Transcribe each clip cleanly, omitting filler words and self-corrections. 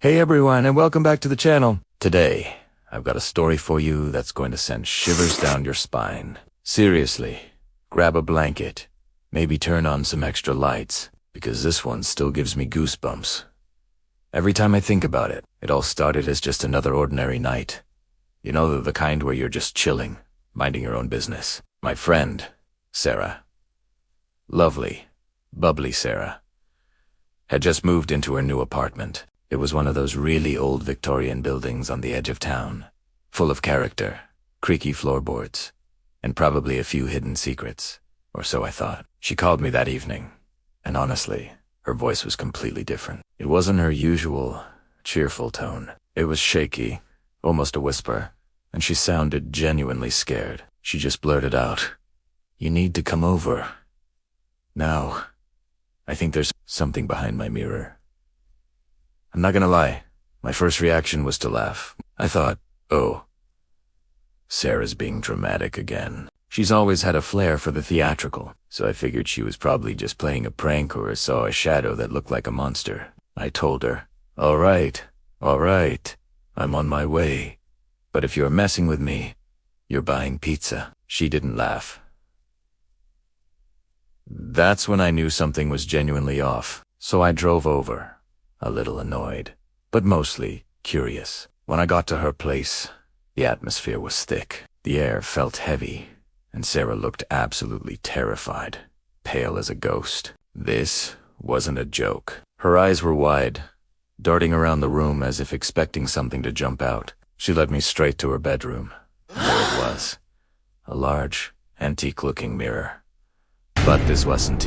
Hey everyone, and welcome back to the channel. Today, I've got a story for you that's going to send shivers down your spine. Seriously, grab a blanket, maybe turn on some extra lights, because this one still gives me goosebumps. Every time I think about it, it all started as just another ordinary night. You know, the kind where you're just chilling, minding your own business. My friend, Sarah, lovely, bubbly Sarah, had just moved into her new apartment. It was one of those really old Victorian buildings on the edge of town, full of character, creaky floorboards, and probably a few hidden secrets, or so I thought. She called me that evening, and honestly, her voice was completely different. It wasn't her usual, cheerful tone. It was shaky, almost a whisper, and she sounded genuinely scared. She just blurted out, "You need to come over." Now, I think there's something behind my mirror. I'm not gonna lie, my first reaction was to laugh. I thought, oh, Sarah's being dramatic again. She's always had a flair for the theatrical, so I figured she was probably just playing a prank or saw a shadow that looked like a monster. I told her, all right, I'm on my way. But if you're messing with me, you're buying pizza. She didn't laugh. That's when I knew something was genuinely off, so I drove over. A little annoyed, but mostly curious. When I got to her place, the atmosphere was thick. The air felt heavy, and Sarah looked absolutely terrified, pale as a ghost. This wasn't a joke. Her eyes were wide, darting around the room as if expecting something to jump out. She led me straight to her bedroom. There it was, a large, antique-looking mirror. But this wasn't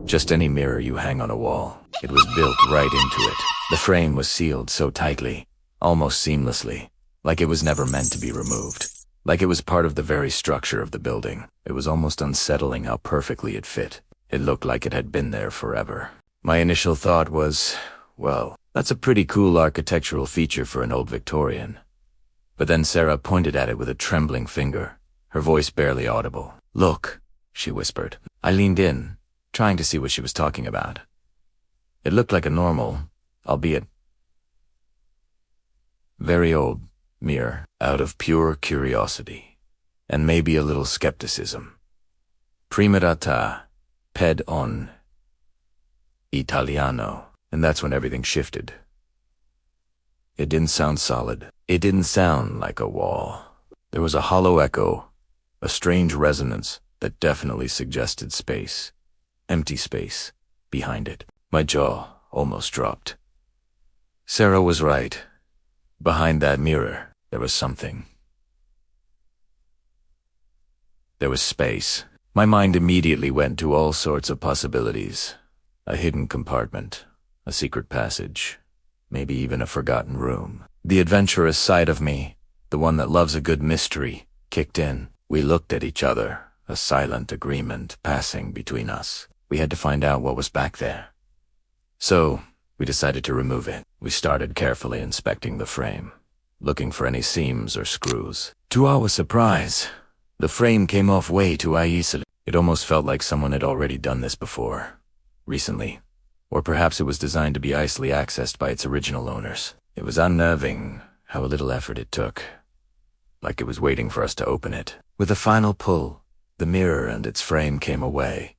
just any mirror you hang on a wall. It was built right into it. The frame was sealed so tightly, almost seamlessly, like it was never meant to be removed. Like it was part of the very structure of the building. It was almost unsettling how perfectly it fit. It looked like it had been there forever. My initial thought was, well, that's a pretty cool architectural feature for an old Victorian. But then Sarah pointed at it with a trembling finger, her voice barely audible. "Look," she whispered. I leaned in, trying to see what she was talking about. It looked like a normal, albeit very old, mirror, out of pure curiosity, and maybe a little skepticism. Prima data, ped on Italiano, and that's when everything shifted. It didn't sound solid. It didn't sound like a wall. There was a hollow echo, a strange resonance that definitely suggested space. Empty space behind it. My jaw almost dropped. Sarah was right. Behind that mirror, there was something. There was space. My mind immediately went to all sorts of possibilities. A hidden compartment, a secret passage, maybe even a forgotten room. The adventurous side of me, the one that loves a good mystery, kicked in. We looked at each other, a silent agreement passing between us. We had to find out what was back there. So, we decided to remove it. We started carefully inspecting the frame, looking for any seams or screws. To our surprise, the frame came off way too easily. It almost felt like someone had already done this before, recently. Or perhaps it was designed to be easily accessed by its original owners. It was unnerving how little effort it took, like it was waiting for us to open it. With a final pull, the mirror and its frame came away,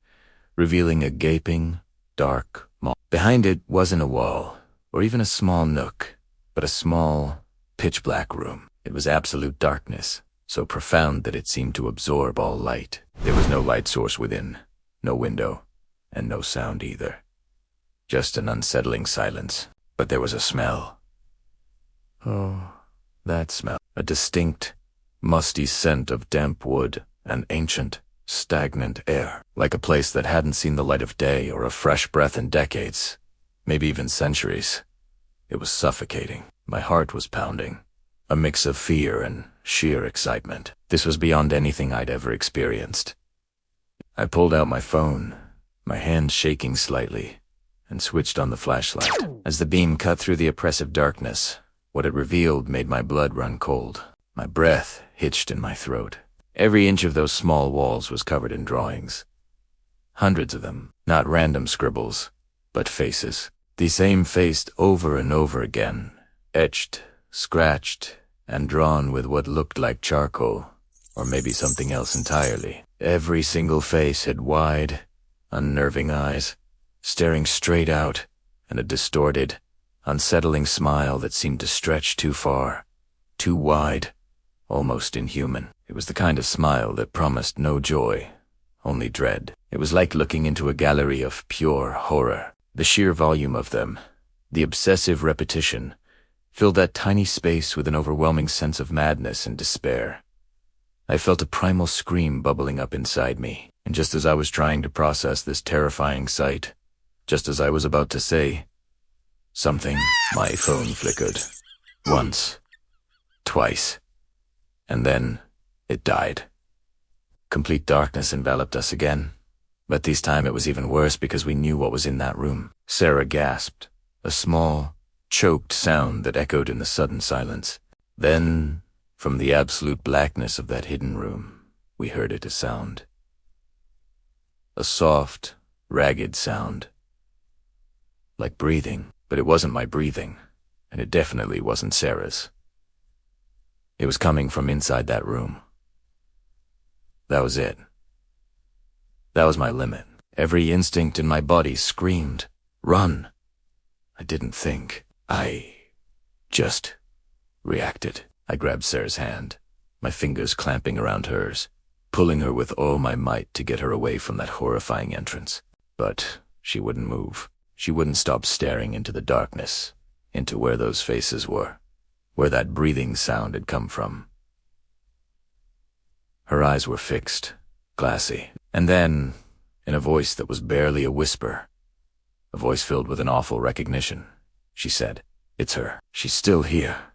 revealing a gaping, dark maw. Behind it wasn't a wall, or even a small nook, but a small, pitch-black room. It was absolute darkness, so profound that it seemed to absorb all light. There was no light source within, no window, and no sound either. Just an unsettling silence. But there was a smell. Oh, that smell. A distinct, musty scent of damp wood and ancient, stagnant air, like a place that hadn't seen the light of day or a fresh breath in decades, maybe even centuries. It was suffocating. My heart was pounding, a mix of fear and sheer excitement. This was beyond anything I'd ever experienced. I pulled out my phone, my hand shaking slightly, and switched on the flashlight. As the beam cut through the oppressive darkness, what it revealed made my blood run cold. My breath hitched in my throat. Every inch of those small walls was covered in drawings. Hundreds of them, not random scribbles, but faces. The same face over and over again, etched, scratched, and drawn with what looked like charcoal, or maybe something else entirely. Every single face had wide, unnerving eyes, staring straight out, and a distorted, unsettling smile that seemed to stretch too far, too wide, almost inhuman. It was the kind of smile that promised no joy, only dread. It was like looking into a gallery of pure horror. The sheer volume of them, the obsessive repetition, filled that tiny space with an overwhelming sense of madness and despair. I felt a primal scream bubbling up inside me, and just as I was trying to process this terrifying sight, just as I was about to say something, my phone flickered. Once, twice, and then it died. Complete darkness enveloped us again, but this time it was even worse because we knew what was in that room. Sarah gasped, a small, choked sound that echoed in the sudden silence. Then, from the absolute blackness of that hidden room, we heard it a sound. A soft, ragged sound. Like breathing, but it wasn't my breathing, and it definitely wasn't Sarah's. It was coming from inside that room. That was it. That was my limit. Every instinct in my body screamed, "Run!" I didn't think. I just reacted. I grabbed Sarah's hand, my fingers clamping around hers, pulling her with all my might to get her away from that horrifying entrance. But she wouldn't move. She wouldn't stop staring into the darkness, into where those faces were, where that breathing sound had come from. Her eyes were fixed, glassy, and then, in a voice that was barely a whisper, a voice filled with an awful recognition, she said, "It's her. She's still here."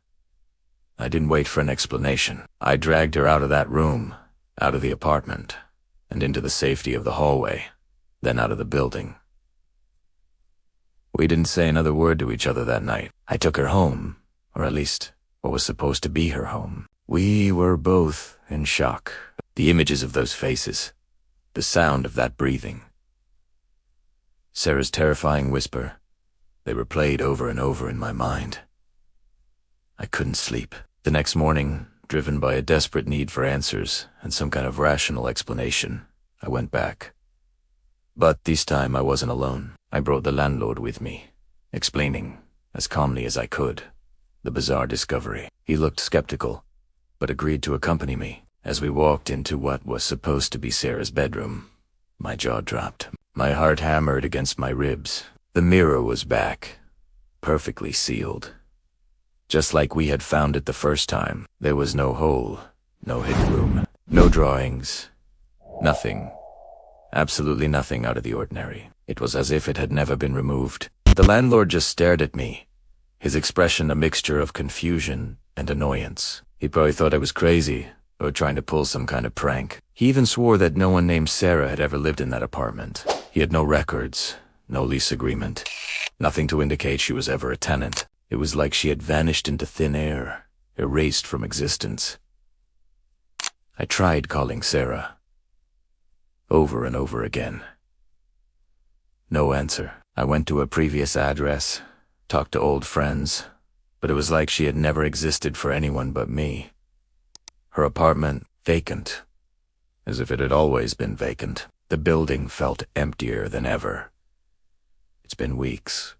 I didn't wait for an explanation. I dragged her out of that room, out of the apartment, and into the safety of the hallway, then out of the building. We didn't say another word to each other that night. I took her home, or at least what was supposed to be her home. We were both in shock. The images of those faces, the sound of that breathing, Sarah's terrifying whisper, they replayed over and over in my mind. I couldn't sleep. The next morning, driven by a desperate need for answers and some kind of rational explanation, I went back. But this time I wasn't alone. I brought the landlord with me, explaining, as calmly as I could, the bizarre discovery. He looked skeptical, but agreed to accompany me. As we walked into what was supposed to be Sarah's bedroom, my jaw dropped. My heart hammered against my ribs. The mirror was back, perfectly sealed. Just like we had found it the first time. There was no hole, no hidden room, no drawings, nothing. Absolutely nothing out of the ordinary. It was as if it had never been removed. The landlord just stared at me, his expression a mixture of confusion and annoyance. He probably thought I was crazy, or trying to pull some kind of prank. He even swore that no one named Sarah had ever lived in that apartment. He had no records, no lease agreement, nothing to indicate she was ever a tenant. It was like she had vanished into thin air, erased from existence. I tried calling Sarah, over and over again. No answer. I went to a previous address, talked to old friends, but it was like she had never existed for anyone but me. Her apartment vacant, as if it had always been vacant. The building felt emptier than ever. It's been weeks,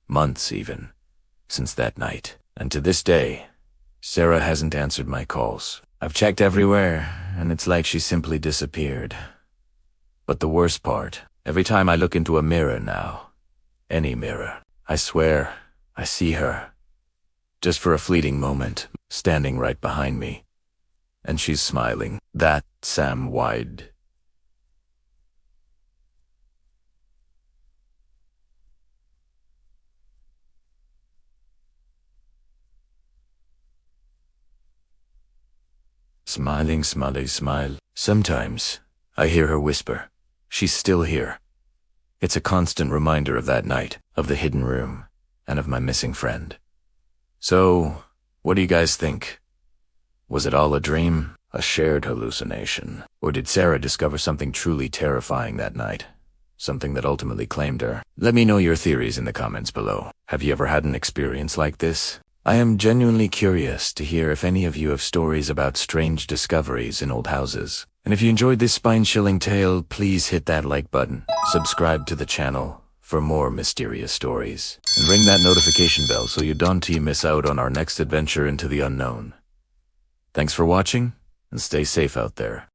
months even, since that night, and to this day, Sarah hasn't answered my calls. I've checked everywhere, and it's like she simply disappeared. But the worst part, every time I look into a mirror now, any mirror, I swear I see her, just for a fleeting moment, standing right behind me. And she's smiling. That Sam Wide. Smiling, smile. Sometimes I hear her whisper, "She's still here." It's a constant reminder of that night, of the hidden room, and of my missing friend. So, what do you guys think? Was it all a dream, a shared hallucination, or did Sarah discover something truly terrifying that night, something that ultimately claimed her. Let me know your theories in the comments below. Have you ever had an experience like this? I am genuinely curious to hear if any of you have stories about strange discoveries in old houses. And if you enjoyed this spine-chilling tale, please hit that like button, subscribe to the channel for more mysterious stories, and ring that notification bell so you don't miss out on our next adventure into the unknown. Thanks for watching, and stay safe out there.